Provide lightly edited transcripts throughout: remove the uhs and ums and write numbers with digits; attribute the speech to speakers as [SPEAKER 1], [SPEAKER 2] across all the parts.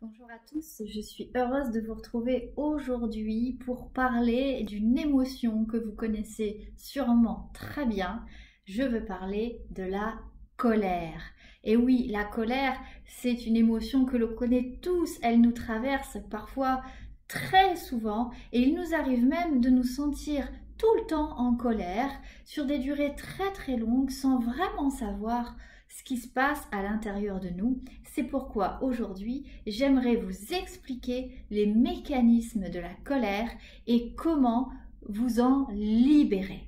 [SPEAKER 1] Bonjour à tous, je suis heureuse de vous retrouver aujourd'hui pour parler d'une émotion que vous connaissez sûrement très bien. Je veux parler de la colère. Et oui, la colère, c'est une émotion que l'on connaît tous, elle nous traverse parfois très souvent et il nous arrive même de nous sentir tout le temps en colère sur des durées très longues sans vraiment savoir ce qui se passe à l'intérieur de nous. C'est pourquoi aujourd'hui, j'aimerais vous expliquer les mécanismes de la colère et comment vous en libérer.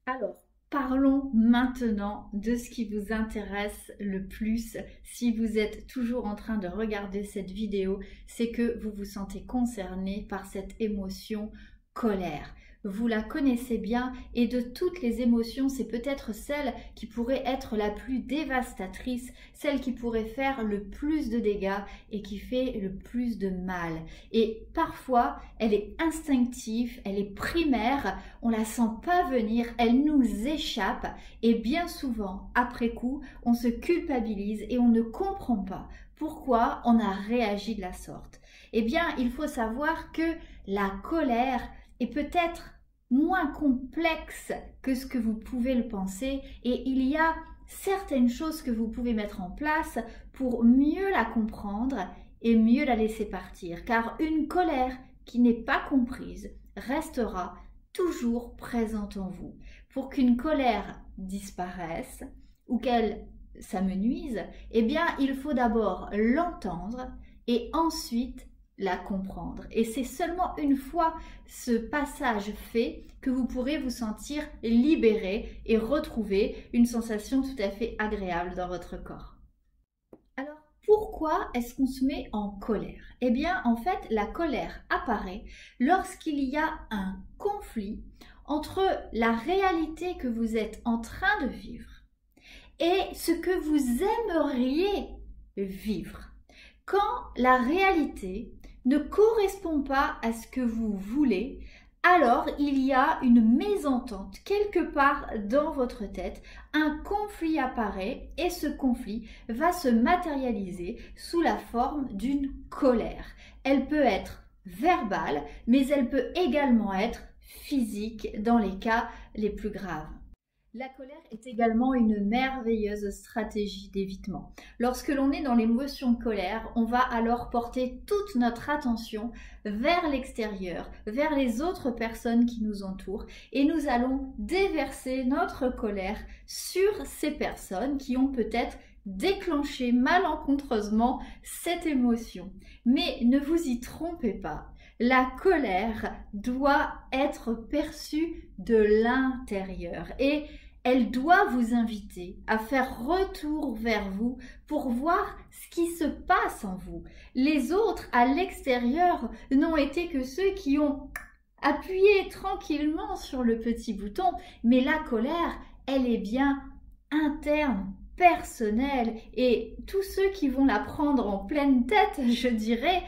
[SPEAKER 1] Alors, parlons maintenant de ce qui vous intéresse le plus. Si vous êtes toujours en train de regarder cette vidéo, c'est que vous vous sentez concerné par cette émotion colère. Vous la connaissez bien et de toutes les émotions, c'est peut-être celle qui pourrait être la plus dévastatrice, celle qui pourrait faire le plus de dégâts et qui fait le plus de mal. Et parfois, elle est instinctive, elle est primaire, on la sent pas venir, elle nous échappe et bien souvent, après coup, on se culpabilise et on ne comprend pas pourquoi on a réagi de la sorte. Eh bien, il faut savoir que la colère est peut-être moins complexe que ce que vous pouvez le penser et il y a certaines choses que vous pouvez mettre en place pour mieux la comprendre et mieux la laisser partir. Car une colère qui n'est pas comprise restera toujours présente en vous. Pour qu'une colère disparaisse ou qu'elle s'amenuise, eh bien, il faut d'abord l'entendre et ensuite la comprendre. Et c'est seulement une fois ce passage fait que vous pourrez vous sentir libéré et retrouver une sensation tout à fait agréable dans votre corps. Alors, pourquoi est-ce qu'on se met en colère? Eh bien, en fait, la colère apparaît lorsqu'il y a un conflit entre la réalité que vous êtes en train de vivre et ce que vous aimeriez vivre. Quand la réalité ne correspond pas à ce que vous voulez, alors il y a une mésentente quelque part dans votre tête, un conflit apparaît et ce conflit va se matérialiser sous la forme d'une colère. Elle peut être verbale, mais elle peut également être physique dans les cas les plus graves. La colère est également une merveilleuse stratégie d'évitement. Lorsque l'on est dans l'émotion colère, on va alors porter toute notre attention vers l'extérieur, vers les autres personnes qui nous entourent et nous allons déverser notre colère sur ces personnes qui ont peut-être déclenché malencontreusement cette émotion. Mais ne vous y trompez pas. La colère doit être perçue de l'intérieur et elle doit vous inviter à faire retour vers vous pour voir ce qui se passe en vous. Les autres à l'extérieur n'ont été que ceux qui ont appuyé tranquillement sur le petit bouton, mais la colère, elle est bien interne, personnelle, et tous ceux qui vont la prendre en pleine tête, je dirais,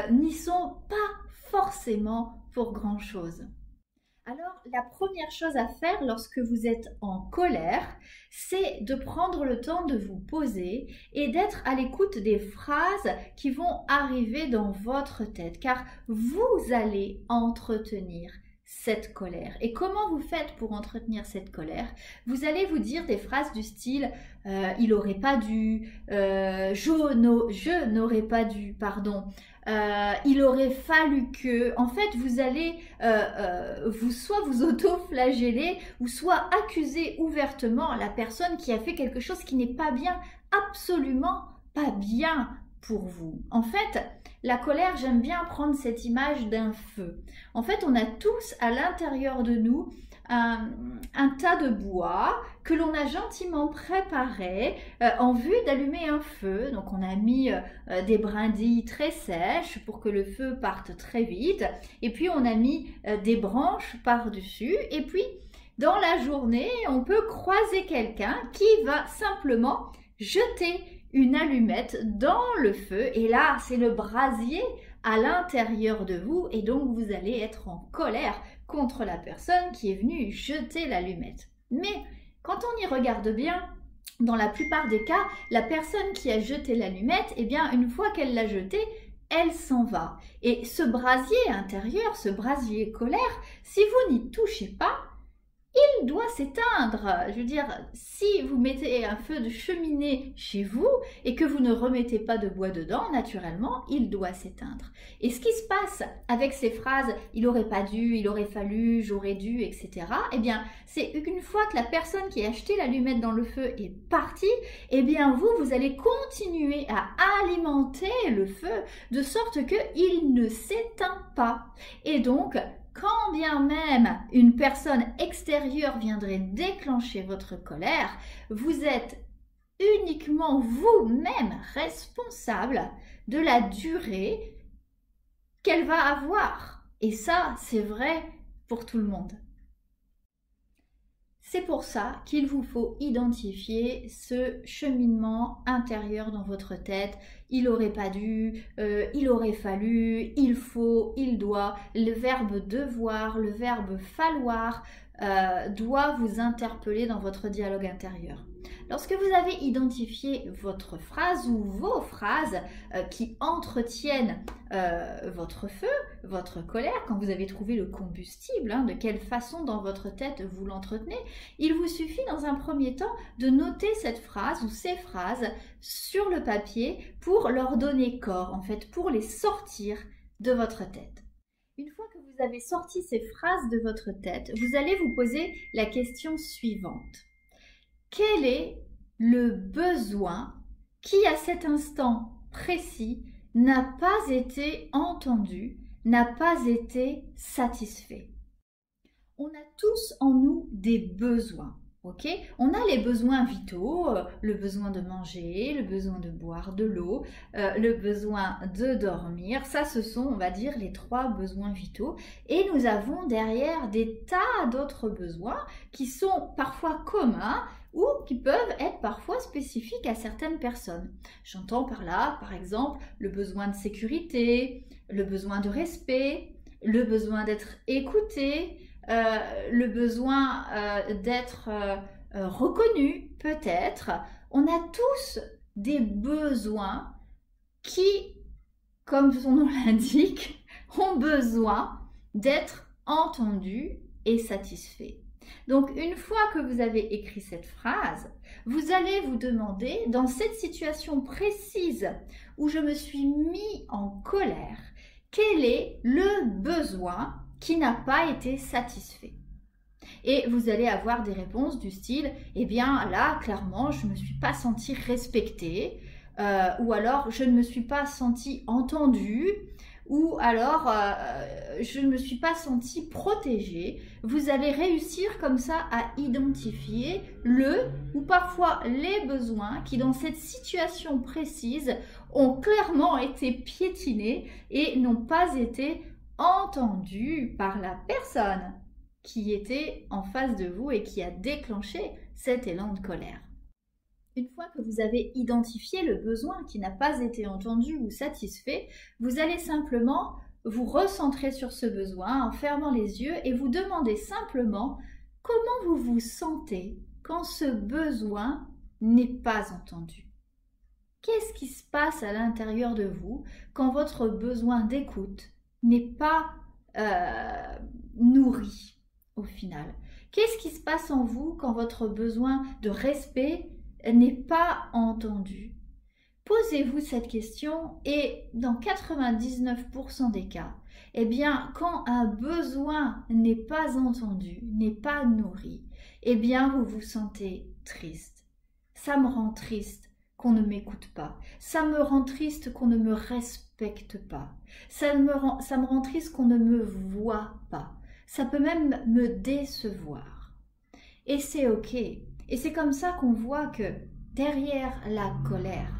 [SPEAKER 1] n'y sont pas forcément pour grand-chose. Alors, la première chose à faire lorsque vous êtes en colère, c'est de prendre le temps de vous poser et d'être à l'écoute des phrases qui vont arriver dans votre tête, car vous allez entretenir cette colère. Et comment vous faites pour entretenir cette colère? Vous allez vous dire des phrases du style il aurait pas dû, je n'aurais pas dû, pardon. Il aurait fallu que, en fait, vous allez soit vous auto-flageller ou soit accuser ouvertement la personne qui a fait quelque chose qui n'est pas bien, absolument pas bien pour vous. En fait, la colère, j'aime bien prendre cette image d'un feu. En fait, on a tous à l'intérieur de nous un tas de bois que l'on a gentiment préparé en vue d'allumer un feu. Donc on a mis des brindilles très sèches pour que le feu parte très vite. Et puis on a mis des branches par-dessus. Et puis dans la journée, on peut croiser quelqu'un qui va simplement jeter une allumette dans le feu. Et là, c'est le brasier à l'intérieur de vous et donc vous allez être en colère contre la personne qui est venue jeter l'allumette. Mais quand on y regarde bien, dans la plupart des cas, la personne qui a jeté l'allumette, eh bien, une fois qu'elle l'a jetée, elle s'en va. Et ce brasier intérieur, ce brasier colère, si vous n'y touchez pas, il doit s'éteindre. Je veux dire, si vous mettez un feu de cheminée chez vous et que vous ne remettez pas de bois dedans, naturellement, il doit s'éteindre. Et ce qui se passe avec ces phrases « il aurait pas dû »,« il aurait fallu »,« j'aurais dû », etc. Eh bien, c'est une fois que la personne qui a acheté l'allumette dans le feu est partie, eh bien, vous allez continuer à alimenter le feu de sorte qu'il ne s'éteint pas. Et donc, quand bien même une personne extérieure viendrait déclencher votre colère, vous êtes uniquement vous-même responsable de la durée qu'elle va avoir. Et ça, c'est vrai pour tout le monde. C'est pour ça qu'il vous faut identifier ce cheminement intérieur dans votre tête. Il aurait pas dû, il aurait fallu, il faut, il doit. Le verbe devoir, le verbe falloir doit vous interpeller dans votre dialogue intérieur. Lorsque vous avez identifié votre phrase ou vos phrases qui entretiennent votre feu, votre colère, quand vous avez trouvé le combustible, de quelle façon dans votre tête vous l'entretenez, il vous suffit dans un premier temps de noter cette phrase ou ces phrases sur le papier pour leur donner corps, en fait, pour les sortir de votre tête. Une fois que vous avez sorti ces phrases de votre tête, vous allez vous poser la question suivante. Quel est le besoin qui, à cet instant précis, n'a pas été entendu, n'a pas été satisfait? On a tous en nous des besoins. Ok, on a les besoins vitaux, le besoin de manger, le besoin de boire de l'eau, le besoin de dormir. Ça, ce sont, on va dire, les 3 besoins vitaux. Et nous avons derrière des tas d'autres besoins qui sont parfois communs ou qui peuvent être parfois spécifiques à certaines personnes. J'entends par là, par exemple, le besoin de sécurité, le besoin de respect, le besoin d'être écouté, le besoin d'être reconnu, peut-être. On a tous des besoins qui, comme son nom l'indique, ont besoin d'être entendus et satisfaits. Donc, une fois que vous avez écrit cette phrase, vous allez vous demander, dans cette situation précise où je me suis mis en colère, quel est le besoin qui n'a pas été satisfait? Et vous allez avoir des réponses du style, eh bien là, clairement, je ne me suis pas sentie respectée, ou alors je ne me suis pas sentie entendue, ou alors je ne me suis pas sentie protégée. Vous allez réussir comme ça à identifier le ou parfois les besoins qui, dans cette situation précise, ont clairement été piétinés et n'ont pas été entendu par la personne qui était en face de vous et qui a déclenché cet élan de colère. Une fois que vous avez identifié le besoin qui n'a pas été entendu ou satisfait, vous allez simplement vous recentrer sur ce besoin en fermant les yeux et vous demander simplement comment vous vous sentez quand ce besoin n'est pas entendu. Qu'est-ce qui se passe à l'intérieur de vous quand votre besoin d'écoute n'est pas nourri au final? Qu'est-ce qui se passe en vous quand votre besoin de respect n'est pas entendu? Posez-vous cette question et dans 99% des cas, eh bien, quand un besoin n'est pas entendu, n'est pas nourri, eh bien, vous vous sentez triste. Ça me rend triste qu'on ne m'écoute pas. Ça me rend triste qu'on ne me respecte pas. Ça me rend triste qu'on ne me voit pas. Ça peut même me décevoir. Et c'est ok. Et c'est comme ça qu'on voit que derrière la colère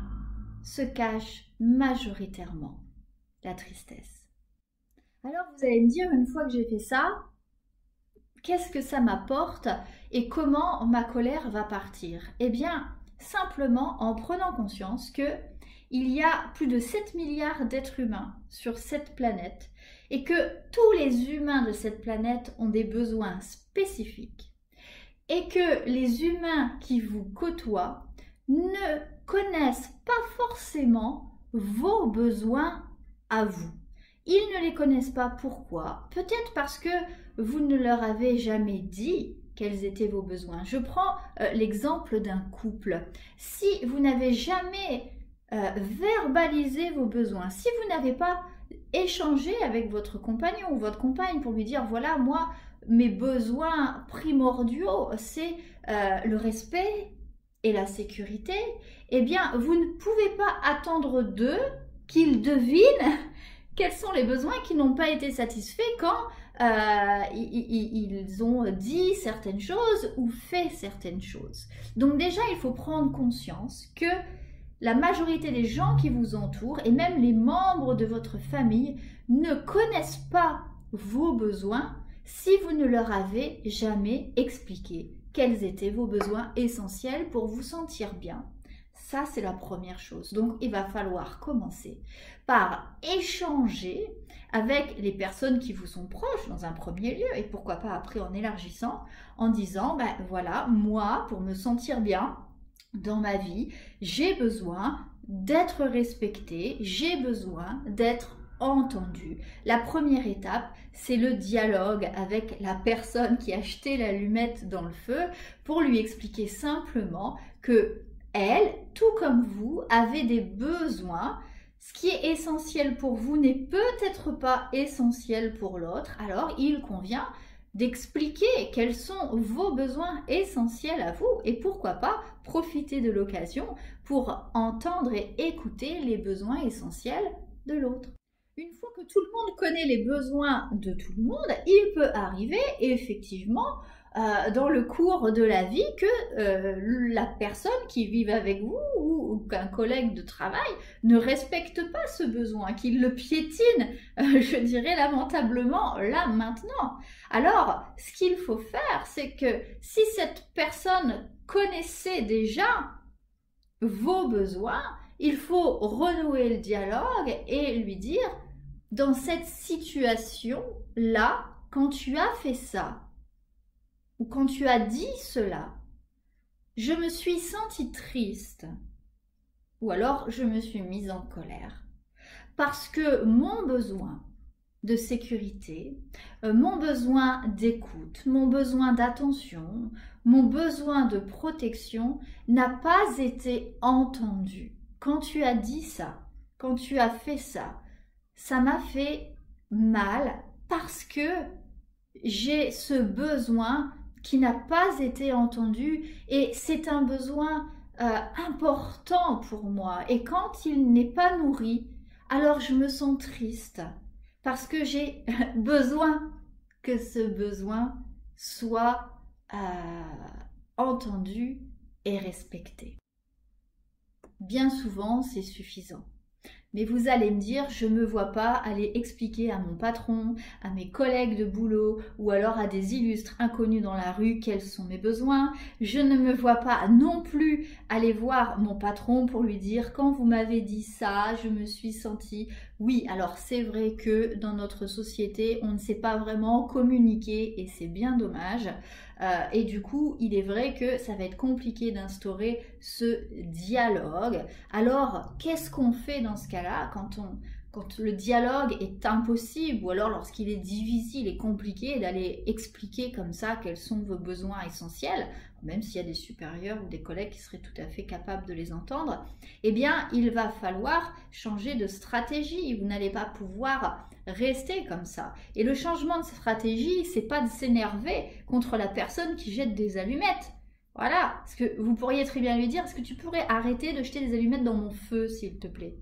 [SPEAKER 1] se cache majoritairement la tristesse. Alors vous allez me dire, une fois que j'ai fait ça, qu'est-ce que ça m'apporte et comment ma colère va partir? Eh bien, simplement en prenant conscience que il y a plus de 7 milliards d'êtres humains sur cette planète et que tous les humains de cette planète ont des besoins spécifiques et que les humains qui vous côtoient ne connaissent pas forcément vos besoins à vous. Ils ne les connaissent pas. Pourquoi? Peut-être parce que vous ne leur avez jamais dit quels étaient vos besoins. Je prends l'exemple d'un couple. Si vous n'avez jamais verbalisé vos besoins, si vous n'avez pas échangé avec votre compagnon ou votre compagne pour lui dire voilà, moi, mes besoins primordiaux, c'est le respect et la sécurité, eh bien, vous ne pouvez pas attendre d'eux qu'ils devinent quels sont les besoins qui n'ont pas été satisfaits quand ils ont dit certaines choses ou fait certaines choses. Donc déjà, il faut prendre conscience que la majorité des gens qui vous entourent et même les membres de votre famille ne connaissent pas vos besoins si vous ne leur avez jamais expliqué quels étaient vos besoins essentiels pour vous sentir bien. Ça, c'est la première chose. Donc, il va falloir commencer par échanger avec les personnes qui vous sont proches dans un premier lieu et pourquoi pas après en élargissant, en disant, ben voilà, moi, pour me sentir bien dans ma vie, j'ai besoin d'être respectée, j'ai besoin d'être entendue. La première étape, c'est le dialogue avec la personne qui a jeté l'allumette dans le feu pour lui expliquer simplement que elle, tout comme vous, avez des besoins. Ce qui est essentiel pour vous n'est peut-être pas essentiel pour l'autre. Alors, il convient d'expliquer quels sont vos besoins essentiels à vous et pourquoi pas profiter de l'occasion pour entendre et écouter les besoins essentiels de l'autre. Une fois que tout le monde connaît les besoins de tout le monde, il peut arriver effectivement dans le cours de la vie que la personne qui vit avec vous ou qu'un collègue de travail ne respecte pas ce besoin, qu'il le piétine, je dirais lamentablement, là, maintenant. Alors, ce qu'il faut faire, c'est que si cette personne connaissait déjà vos besoins, il faut renouer le dialogue et lui dire, dans cette situation-là, quand tu as fait ça, ou quand tu as dit cela, je me suis sentie triste, ou alors je me suis mise en colère, parce que mon besoin de sécurité, mon besoin d'écoute, mon besoin d'attention, mon besoin de protection n'a pas été entendu. Quand tu as dit ça, quand tu as fait ça, ça m'a fait mal parce que j'ai ce besoin qui n'a pas été entendu et c'est un besoin important pour moi. Et quand il n'est pas nourri, alors je me sens triste parce que j'ai besoin que ce besoin soit entendu et respecté. Bien souvent, c'est suffisant. Mais vous allez me dire, je ne me vois pas aller expliquer à mon patron, à mes collègues de boulot ou alors à des illustres inconnus dans la rue quels sont mes besoins. Je ne me vois pas non plus aller voir mon patron pour lui dire quand vous m'avez dit ça, je me suis sentie... Oui, alors c'est vrai que dans notre société, on ne sait pas vraiment communiquer et c'est bien dommage. Et du coup, il est vrai que ça va être compliqué d'instaurer ce dialogue. Alors, qu'est-ce qu'on fait dans ce cas-là quand le dialogue est impossible ou alors lorsqu'il est difficile et compliqué d'aller expliquer comme ça quels sont vos besoins essentiels, même s'il y a des supérieurs ou des collègues qui seraient tout à fait capables de les entendre, eh bien, il va falloir changer de stratégie. Vous n'allez pas pouvoir rester comme ça. Et le changement de stratégie, c'est pas de s'énerver contre la personne qui jette des allumettes. Voilà, parce que vous pourriez très bien lui dire, est-ce que tu pourrais arrêter de jeter des allumettes dans mon feu, s'il te plaît?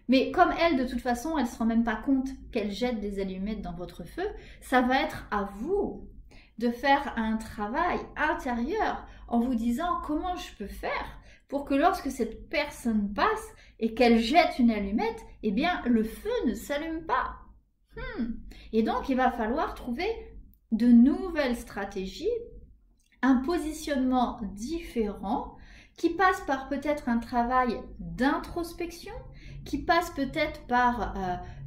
[SPEAKER 1] Mais comme elle, de toute façon, elle ne se rend même pas compte qu'elle jette des allumettes dans votre feu, ça va être à vous de faire un travail intérieur en vous disant comment je peux faire pour que lorsque cette personne passe et qu'elle jette une allumette, eh bien le feu ne s'allume pas. Et donc il va falloir trouver de nouvelles stratégies, un positionnement différent qui passe par peut-être un travail d'introspection, qui passe peut-être par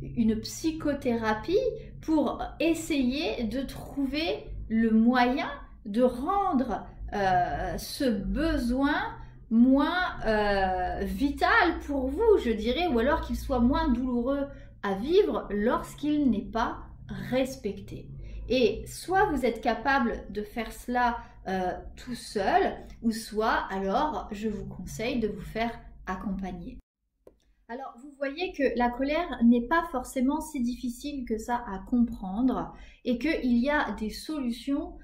[SPEAKER 1] une psychothérapie pour essayer de trouver le moyen de rendre ce besoin moins vital pour vous, je dirais, ou alors qu'il soit moins douloureux à vivre lorsqu'il n'est pas respecté. Et soit vous êtes capable de faire cela tout seul, ou soit alors je vous conseille de vous faire accompagner. Alors, vous voyez que la colère n'est pas forcément si difficile que ça à comprendre et qu'il y a des solutions,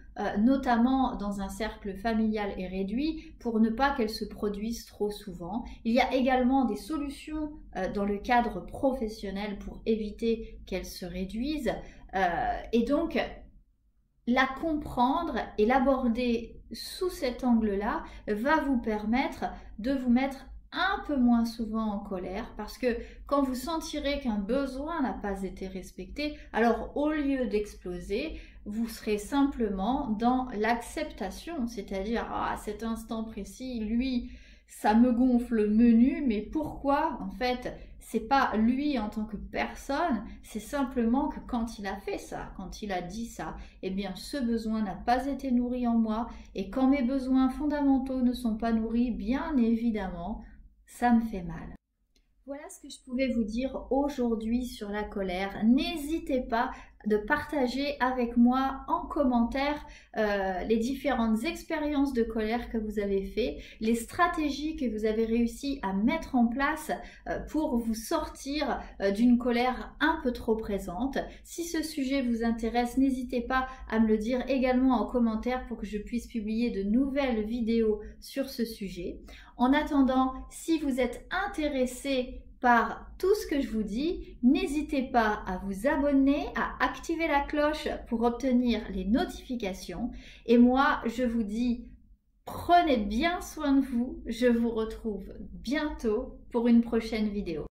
[SPEAKER 1] notamment dans un cercle familial et réduit, pour ne pas qu'elle se produise trop souvent. Il y a également des solutions dans le cadre professionnel pour éviter qu'elle se réduise. Et donc, la comprendre et l'aborder sous cet angle-là va vous permettre de vous mettre un peu moins souvent en colère, parce que quand vous sentirez qu'un besoin n'a pas été respecté, alors au lieu d'exploser, vous serez simplement dans l'acceptation, c'est-à-dire à cet instant précis, lui, ça me gonfle le menu, mais pourquoi? En fait, c'est pas lui en tant que personne, c'est simplement que quand il a fait ça, quand il a dit ça, eh bien ce besoin n'a pas été nourri en moi, et quand mes besoins fondamentaux ne sont pas nourris, bien évidemment, ça me fait mal. Voilà ce que je pouvais vous dire aujourd'hui sur la colère. N'hésitez pas de partager avec moi en commentaire les différentes expériences de colère que vous avez fait, les stratégies que vous avez réussi à mettre en place pour vous sortir d'une colère un peu trop présente. Si ce sujet vous intéresse, n'hésitez pas à me le dire également en commentaire pour que je puisse publier de nouvelles vidéos sur ce sujet. En attendant, si vous êtes intéressé par tout ce que je vous dis, n'hésitez pas à vous abonner, à activer la cloche pour obtenir les notifications. Et moi, je vous dis, prenez bien soin de vous. Je vous retrouve bientôt pour une prochaine vidéo.